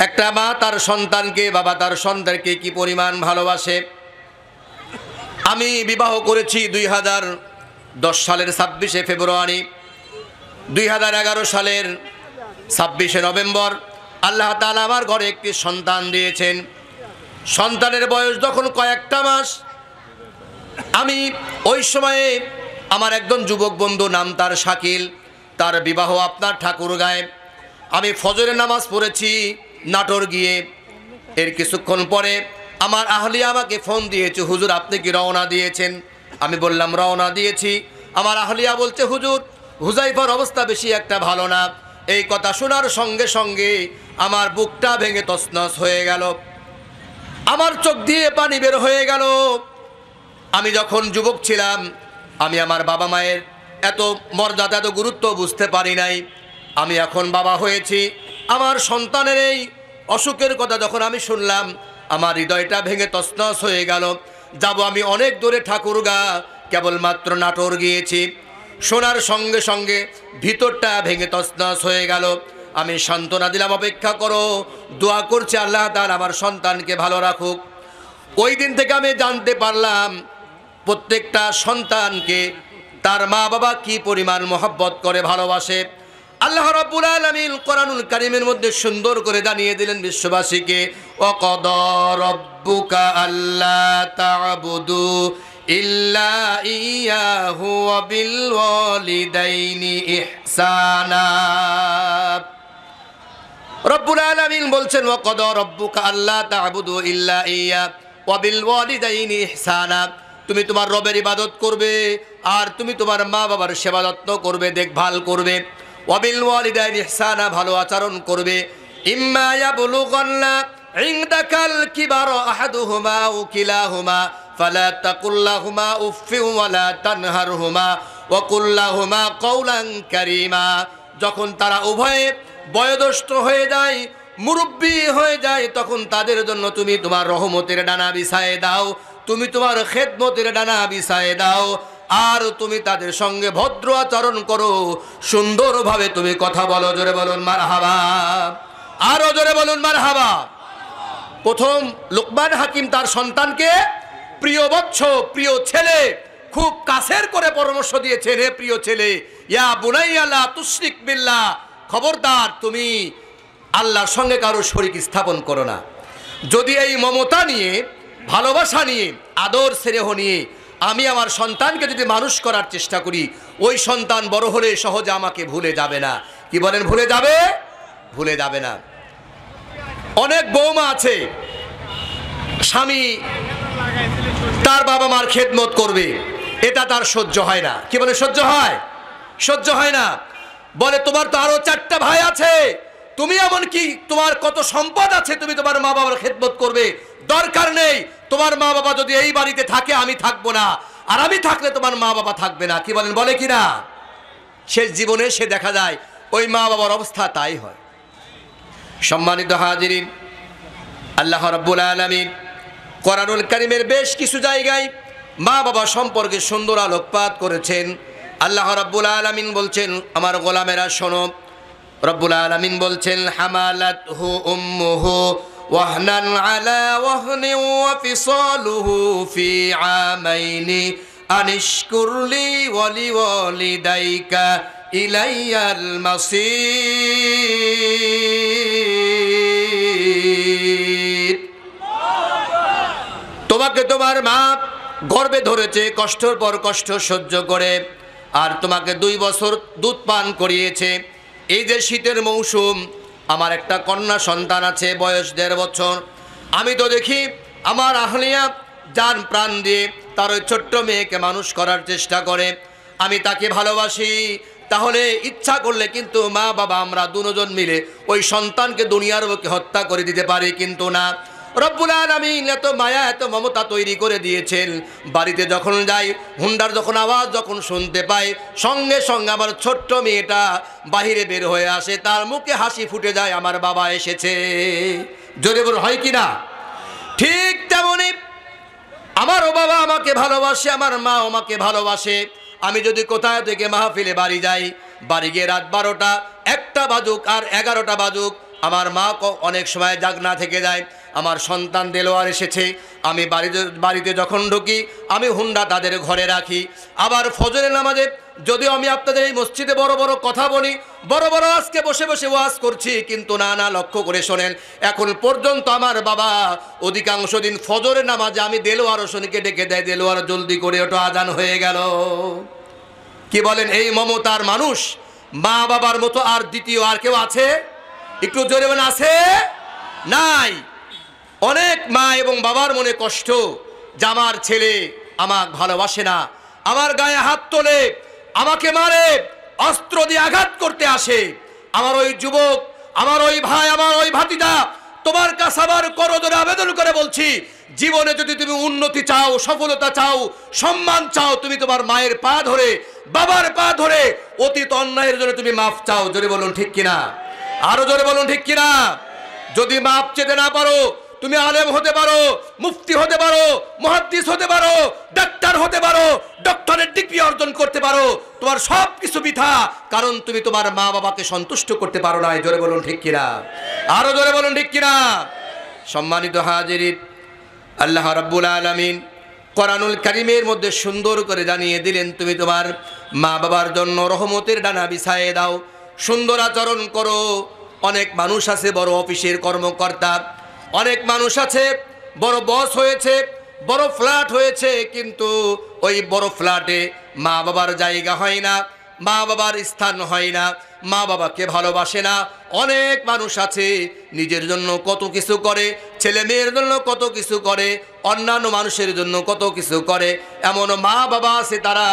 একটা মা তার সন্তানকে, বাবা তার সন্তানকে কি পরিমাণ ভালোবাসে। আমি বিবাহ করেছি 2010 সালের 26শে ফেব্রুয়ারি, 2011 সালের 26শে নভেম্বর আল্লাহ তাআলা আমার ঘরে একটি সন্তান দিয়েছেন। সন্তানের বয়স যখন কয়েকটা মাস, আমি ওই সময়ে আমার একজন যুবক বন্ধু, নাম তার শাকিল, তার বিবাহ আপনার ঠাকুরগাঁয়ে। আমি ফজরের নামাজ পড়েছি নাটোর গিয়ে। এর কিছুক্ষণ পরে আমার আহলিয়া আমাকে ফোন দিয়েছে, হুজুর আপনি কি রওনা দিয়েছেন? আমি বললাম রওনা দিয়েছি। আমার আহলিয়া বলছে, হুজুর হুজাইফার অবস্থা বেশি একটা ভালো না। এই কথা শোনার সঙ্গে সঙ্গে আমার বুকটা ভেঙে তছনছ হয়ে গেল, আমার চোখ দিয়ে পানি বের হয়ে গেল। আমি যখন যুবক ছিলাম, আমি আমার বাবা মায়ের এত মর্যাদা, এত গুরুত্ব বুঝতে পারি নাই। আমি এখন বাবা হয়েছি, আমার সন্তানের এই অসুখের কথা যখন আমি শুনলাম, আমার হৃদয়টা ভেঙে তছনছ হয়ে গেল। যাব আমি অনেক দূরে ঠাকুরগাঁ, কেবলমাত্র নাটোর গিয়েছি। শোনার সঙ্গে সঙ্গে ভিতরটা ভেঙে তছনছ হয়ে গেল। আমি সান্ত্বনা দিলাম, অপেক্ষা করো, দোয়া করছি আল্লাহ তাআলা আমার সন্তানকে ভালো রাখুক। ওই দিন থেকে আমি জানতে পারলাম প্রত্যেকটা সন্তানকে তার মা বাবা কি পরিমাণ মহব্বত করে, ভালোবাসে। আল্লাহ রাব্বুল আলামিন কোরআনুল কারীমের মধ্যে সুন্দর করে জানিয়ে দিলেন বিশ্ববাসীকে, ওয়াকাদা রাব্বুকা আল্লা তা'বুদু ইল্লা ইয়াহু ওয়া বিল ওয়ালিদাইনি ইহসানা। রব্বুল আলামিন বলছেন, ওয়াকাদা রাব্বুকা আল্লা তা'বুদু ইল্লা ইয়া ওয়া বিল ওয়ালিদাইনি ইহসানা। তুমি তোমার রবের ইবাদত করবে, আর তুমি তোমার মা বাবার সেবা যত্ন করবে, দেখভাল করবে। ওয়া বিল ওয়ালিদাইনি ইহসানা, ভালো আচরণ করবে। ইম্মা ইয়াবলুগান্না ইনদাকাল কিবারা আহাদুহুমা আও কিলাহুমা ফালা তাকুল লাহুমা উফফিন ওয়া লা তানহারহুমা ওয়া কুল লাহুমা কাওলান কারীমা। যখন তারা উভয়ে বয়োজ্যেষ্ঠ হয়ে যায়, মুরব্বী হয়ে যায়, তখন তাদের জন্য তুমি তোমার রহমতের ডানা বিছায়ে দাও, তুমি তোমার খেদমতের ডানা বিছায়ে দাও, আর তুমি তাদের সঙ্গে ভদ্র আচরণ করো, সুন্দরভাবে তুমি কথা বলো। জোরে বলুন মারহাবা, আরো জোরে বলুন মারহাবা। প্রথম লোকমান হাকিম তার সন্তানকে প্রিয় বৎস, প্রিয় ছেলে, খুব কাছের করে পরামর্শ দিয়েছেন, হে প্রিয় ছেলে, ইয়া বুনাইয়া লা তুশরিক বিল্লাহ, খবরদার তুমি আল্লাহর সঙ্গে কারো শরীক স্থাপন করো না। যদি এই মমতা নিয়ে, ভালোবাসা নিয়ে, আদর স্নেহ নিয়ে আমি আমার সন্তানকে যদি মানুষ করার চেষ্টা করি, ওই সন্তান বড় হলে সহজে আমাকে ভুলে যাবে না। কি বলেন, ভুলে যাবে? ভুলে যাবে না। অনেক বৌমা আছে, স্বামী তার বাবা মার খেদমত করবে, এটা তার সহ্য হয় না। কি বলে, সহ্য হয়? সহ্য হয় না। বলে তোমার তো আরো 4টা ভাই আছে, তুমি এমন কি, তোমার কত সম্পদ আছে, তুমি তোমার মা বাবার খেদমত করবে? দরকার নেই। তোমার মা বাবা যদি এই বাড়িতে থাকে, আমি থাকবো না, আর আমি থাকলে তোমার মা বাবা থাকবে না। কি বলেন, বলে কিনা? শেষ জীবনে সে দেখা যায় ওই মা বাবার অবস্থা তাই হয়। সম্মানিত হাজিরিন, আল্লাহ রাব্বুল আলামিন কোরআনুল কারীমের বেশ কিছু জায়গায় মা বাবা সম্পর্কে সুন্দর আলোকপাত করেছেন। আল্লাহ রাব্বুল আলামিন বলছেন, আমার গোলামেরা শোনো, রব্বুল আলামিন বলছেন, হামালাতহু উম্মুহু ওয়াহনান আলা ওয়াহনি ওয়া ফিসালুহু ফি আমাইনি আনিশকুর লি ওয়া লিওয়ালিদাইকা ইলাইয়াল মাসির। তোমাকে তোমার মা গর্ভে ধরেছে, কষ্টের পর কষ্ট সহ্য করে, আর তোমাকে 2 বছর দুধ পান করিয়েছে। এই যে শীতের মৌসুম, আমার একটা কন্যা সন্তান আছে, বয়স 1.5 বছর। আমি তো দেখি আমার আহলিয়া জান প্রাণ দিয়ে তার ওই ছোট্ট মেয়েকে মানুষ করার চেষ্টা করে। আমি তাকে ভালোবাসি। তাহলে ইচ্ছা করলে কিন্তু মা বাবা আমরা দুজন মিলে ওই সন্তানকে দুনিয়ার বুকে হত্যা করে দিতে পারি, কিন্তু না। রব্বুল আলামিন এত মায়া, এত মমতা তৈরি করে দিয়েছেন। বাড়িতে যখন যাই, হুন্ডার যখন আওয়াজ যখন শুনতে পাই, সঙ্গে সঙ্গে আমার ছোট্ট মেয়েটা বাহিরে বের হয়ে আসে, তার মুখে হাসি ফুটে যায়, আমার বাবা এসেছে। জোরে বল, হয় কি না? ঠিক তেমনি আমারও বাবা আমাকে ভালোবাসে, আমার মা আমাকে ভালোবাসে। আমি যদি কোথায় থেকে মাহফিলে বাড়ি যাই, বাড়ি গিয়ে রাত 12টা, 1টা বাজুক আর 11টা বাজুক, আমার মা অনেক সময় জাগনা থেকে যায়। আমার সন্তান দেলোয়ার এসেছে, আমি বাড়িতে যখন ঢুকি আমি হুন্ডা তাদের ঘরে রাখি। আবার ফজরের নামাজে যদিও আমি আপনাদের এই মসজিদে বড় বড় কথা বলি, বড় বড় আজকে বসে বসে ওয়াজ করছি, কিন্তু না লক্ষ্য করে শোনেন, এখন পর্যন্ত আমার বাবা অধিকাংশ দিন ফজরের নামাজে আমি দেলোয়ার হোসেনকে ডেকে দেয়, দেলোয়ার জলদি করে ওটা আজান হয়ে গেল। কি বলেন? এই মমতার মানুষ মা বাবার মতো আর দ্বিতীয় আর কেউ আছে? একটু জোরে বলেন, আছে? নাই। অনেক মা এবং বাবার মনে কষ্ট যে আমার ছেলে আমাকে ভালোবাসে না, আমার গায়ে হাত তোলে, আমাকে মারে, অস্ত্র দিয়ে আঘাত করতে আসে। আমার ওই যুবক, আমার ওই ভাই, আমার ওই ভাতিজা, তোমার কাছে আবার করজোড়ে আবেদন করে বলছি, জীবনে যদি তুমি উন্নতি চাও, সফলতা চাও, সম্মান চাও, তুমি তোমার মায়ের পা ধরে, বাবার পা ধরে অতীত অন্যায়ের জন্য তুমি মাফ চাও। জোরে বলুন ঠিক কিনা? আরো জোরে বলুন ঠিক কিনা? যদি মাফ চেতে না পারো, তুমি আলেম হতে পারো, মুফতি হতে পারো, মুহাদ্দিস হতে পারো, ডাক্তার হতে পারো, ডক্টরেট ডিগ্রি অর্জন করতে পারো, তোমার সব কিছু বৃথা, কারণ তুমি তোমার মা বাবাকে সন্তুষ্ট করতে পারো না। জোরে বলুন ঠিক কিনা? আরো জোরে বলুন ঠিক কিনা? সম্মানিত হাজিরিন, আল্লাহ রাব্বুল আলামিন কোরআনুল কারীমের মধ্যে সুন্দর করে জানিয়ে দিলেন, তুমি তোমার মা বাবার জন্য রহমতের ডানা বিছায়ে দাও, সুন্দর আচরণ করো। অনেক মানুষ আছে বড় অফিসের কর্মকর্তা, অনেক মানুষ আছে বড় বস হয়েছে, বড় ফ্ল্যাট হয়েছে, কিন্তু ওই বড় ফ্ল্যাটে মা বাবার জায়গা হয় না, মা বাবার স্থান হয় না, মা বাবাকে ভালোবাসে না। অনেক মানুষ আছে নিজের জন্য কত কিছু করে, ছেলে মেয়ের জন্য কত কিছু করে, অন্যান্য মানুষের জন্য কত কিছু করে। এমন মা বাবা আছে তারা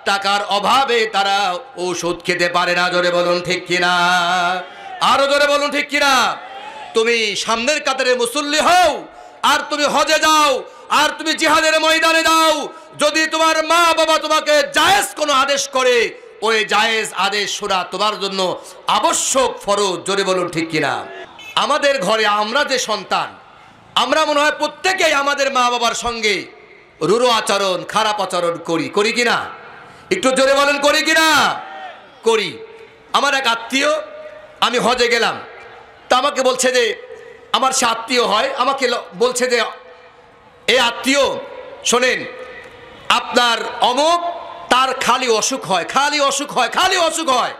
টাকার অভাবে তারা ঔষধ খেতে পারে না। জোরে বলুন ঠিক কিনা? আরো জোরে বলুন ঠিক কিনা? তুমি সামনের কাতারে মুসল্লি হও, আর তুমি হজে যাও, আর তুমি জিহাদের ময়দানে যাও, যদি তোমার মা বাবা তোমাকে জায়েজ কোনো আদেশ করে, ওই জায়েজ আদেশ শোনা তোমার জন্য আবশ্যক, ফরজ। জোরে বলুন ঠিক কিনা? আমাদের ঘরে আমরা যে সন্তান, আমরা মনে হয় প্রত্যেকেই আমাদের মা বাবার সঙ্গে রূঢ় আচরণ, খারাপ আচরণ করি কিনা? একটু জোরে বলেন, করি কিনা? করি। আমার এক আত্মীয়, আমি হজে গেলাম, তা আমাকে বলছে যে, আমার সে আত্মীয় হয়, আমাকে বলছে যে, এ আত্মীয় শোনেন, আপনার অমুক তার খালি অসুখ হয়, খালি অসুখ হয়, খালি অসুখ হয়,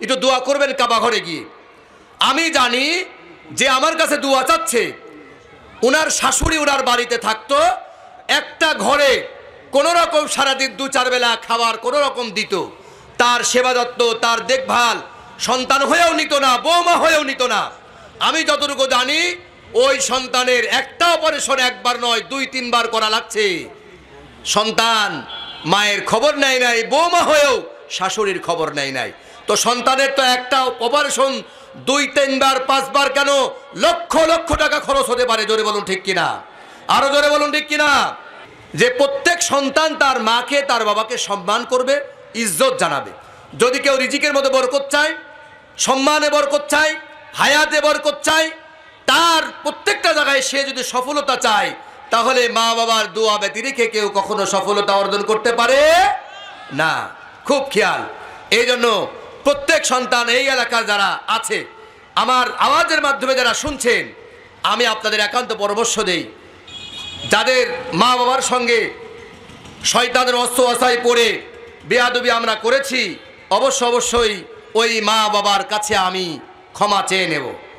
একটু দোয়া করবেন কাবা ঘরে গিয়ে। আমি জানি যে আমার কাছে দোয়া চাচ্ছে, ওনার শাশুড়ি ওনার বাড়িতে থাকতো, একটা ঘরে কোনো রকম সারাদিন 2-4 বেলা খাবার কোনো রকম দিত, তার সেবা যত্ন, তার দেখভাল সন্তান হয়েও নিত না, বৌমা হয়েও নিত না। আমি যতটুকু জানি ওই সন্তানের একটা অপারেশন একবার নয় 2-3 বার করা লাগছে। সন্তান মায়ের খবর নেয় নাই, বৌমা হয়েও শাশুড়ির খবর নেয় নাই। তো সন্তানের তো একটা অপারেশন 2-3 বার 5 বার কেন লক্ষ লক্ষ টাকা খরচ হতে পারে। জোরে বলুন ঠিক কিনা? আরো জোরে বলুন ঠিক কিনা? যে প্রত্যেক সন্তান তার মাকে, তার বাবাকে সম্মান করবে, ইজ্জত জানাবে। যদি কেউ রিজিকের মধ্যে বরকত চায়, সম্মানে বরকত চায়, হায়াতে বরকত চায়, তার প্রত্যেকটা জায়গায় সে যদি সফলতা চায়, তাহলে মা বাবার দোয়া ব্যতি রেখে কেউ কখনো সফলতা অর্জন করতে পারে না। খুব খেয়াল। এই জন্য প্রত্যেক সন্তান, এই এলাকার যারা আছে, আমার আওয়াজের মাধ্যমে যারা শুনছেন, আমি আপনাদের একান্ত পরামর্শ দেই, যাদের মা বাবার সঙ্গে শয়তানের অস্ত্রআশায় পড়ে বেয়াদবি আমরা করেছি, অবশ্যই ওই মা বাবার কাছে আমি ক্ষমা চেয়ে নেব।